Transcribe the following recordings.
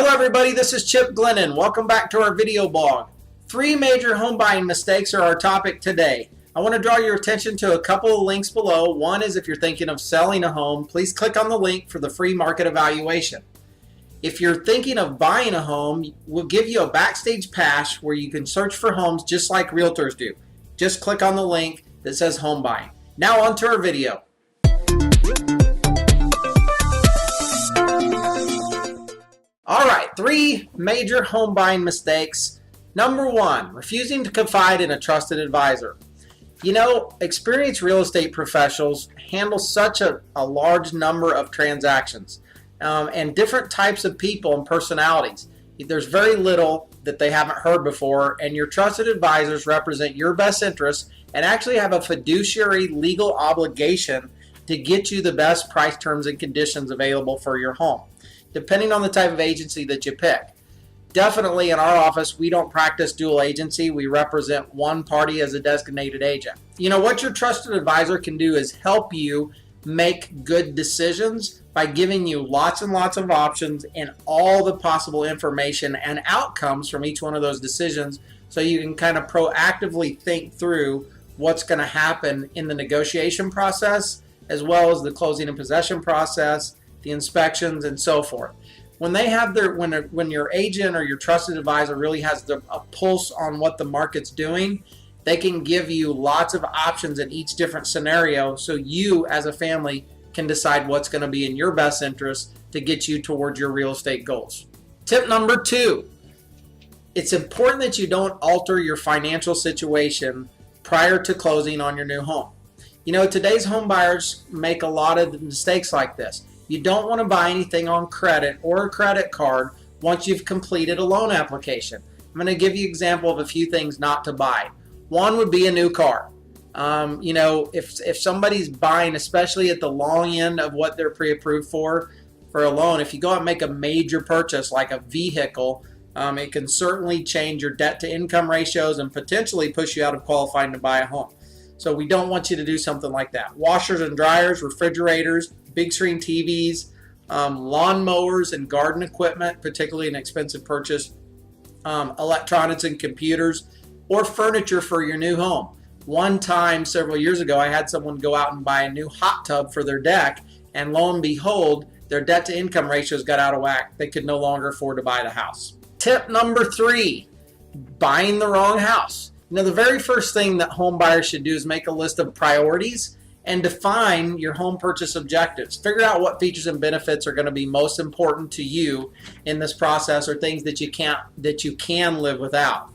Hello everybody, this is Chip Glennon. Welcome back to our video blog. 3 major home buying mistakes are our topic today. I want to draw your attention to a couple of links below. One is if you're thinking of selling a home, please click on the link for the free market evaluation. If you're thinking of buying a home, we'll give you a backstage pass where you can search for homes just like realtors do. Just click on the link that says home buying. Now on to our video. All right, 3 major home buying mistakes. Number 1, refusing to confide in a trusted advisor. You know, experienced real estate professionals handle such a large number of transactions and different types of people and personalities. There's very little that they haven't heard before, and your trusted advisors represent your best interests and actually have a fiduciary legal obligation to get you the best price, terms, and conditions available for your home, depending on the type of agency that you pick. Definitely in our office, we don't practice dual agency. We represent one party as a designated agent. You know, what your trusted advisor can do is help you make good decisions by giving you lots and lots of options and all the possible information and outcomes from each one of those decisions, so you can kind of proactively think through what's going to happen in the negotiation process, as well as the closing and possession process, the inspections, and so forth. When they have when your agent or your trusted advisor really has a pulse on what the market's doing, they can give you lots of options in each different scenario, so you as a family can decide what's going to be in your best interest to get you towards your real estate goals. Tip number 2, it's important that you don't alter your financial situation prior to closing on your new home. You know, today's home buyers make a lot of mistakes like this. You don't want to buy anything on credit or a credit card once you've completed a loan application. I'm going to give you an example of a few things not to buy. One would be a new car. You know, if somebody's buying, especially at the long end of what they're pre-approved for a loan, if you go out and make a major purchase like a vehicle, it can certainly change your debt to income ratios and potentially push you out of qualifying to buy a home. So we don't want you to do something like that. Washers and dryers, refrigerators, big screen TVs, lawn mowers and garden equipment, particularly an expensive purchase, electronics and computers, or furniture for your new home. One time several years ago, I had someone go out and buy a new hot tub for their deck, and lo and behold, their debt to income ratios got out of whack. They could no longer afford to buy the house. Tip number 3, buying the wrong house. You know, the very first thing that home buyers should do is make a list of priorities and define your home purchase objectives. Figure out what features and benefits are going to be most important to you in this process, or things that you can live without.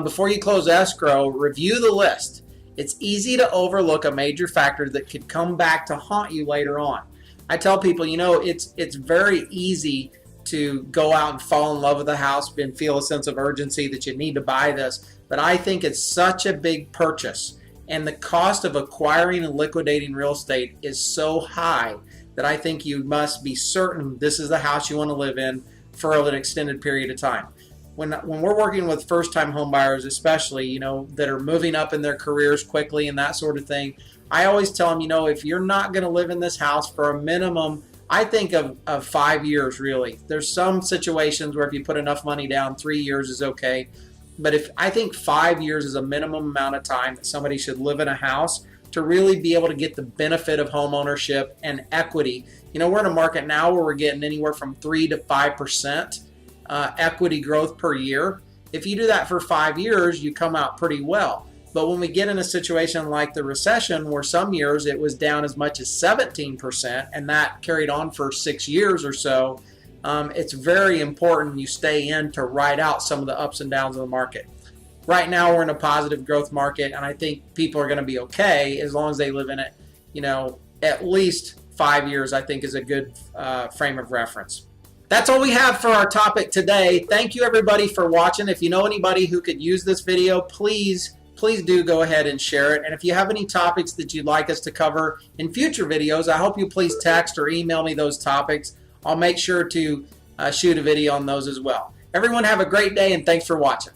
Before you close escrow, review the list. It's easy to overlook a major factor that could come back to haunt you later on. I tell people, you know, it's very easy to go out and fall in love with the house and feel a sense of urgency that you need to buy this. But I think it's such a big purchase, and the cost of acquiring and liquidating real estate is so high that I think you must be certain this is the house you want to live in for an extended period of time. When we're working with first-time home buyers, especially, you know, that are moving up in their careers quickly and that sort of thing, I always tell them, you know, if you're not going to live in this house for a minimum, I think of 5 years, really. There's some situations where if you put enough money down, 3 years is okay. But I think 5 years is a minimum amount of time that somebody should live in a house to really be able to get the benefit of home ownership and equity. You know, we're in a market now where we're getting anywhere from 3 to 5% equity growth per year. If you do that for 5 years, you come out pretty well. But when we get in a situation like the recession, where some years it was down as much as 17%, and that carried on for 6 years or so, it's very important you stay in to ride out some of the ups and downs of the market. Right now we're in a positive growth market, and I think people are going to be okay as long as they live in it, you know, at least 5 years, I think, is a good frame of reference. That's all we have for our topic today. Thank you everybody for watching. If you know anybody who could use this video, please do go ahead and share it. And if you have any topics that you'd like us to cover in future videos, I hope you please text or email me those topics. I'll make sure to shoot a video on those as well. Everyone have a great day, and thanks for watching.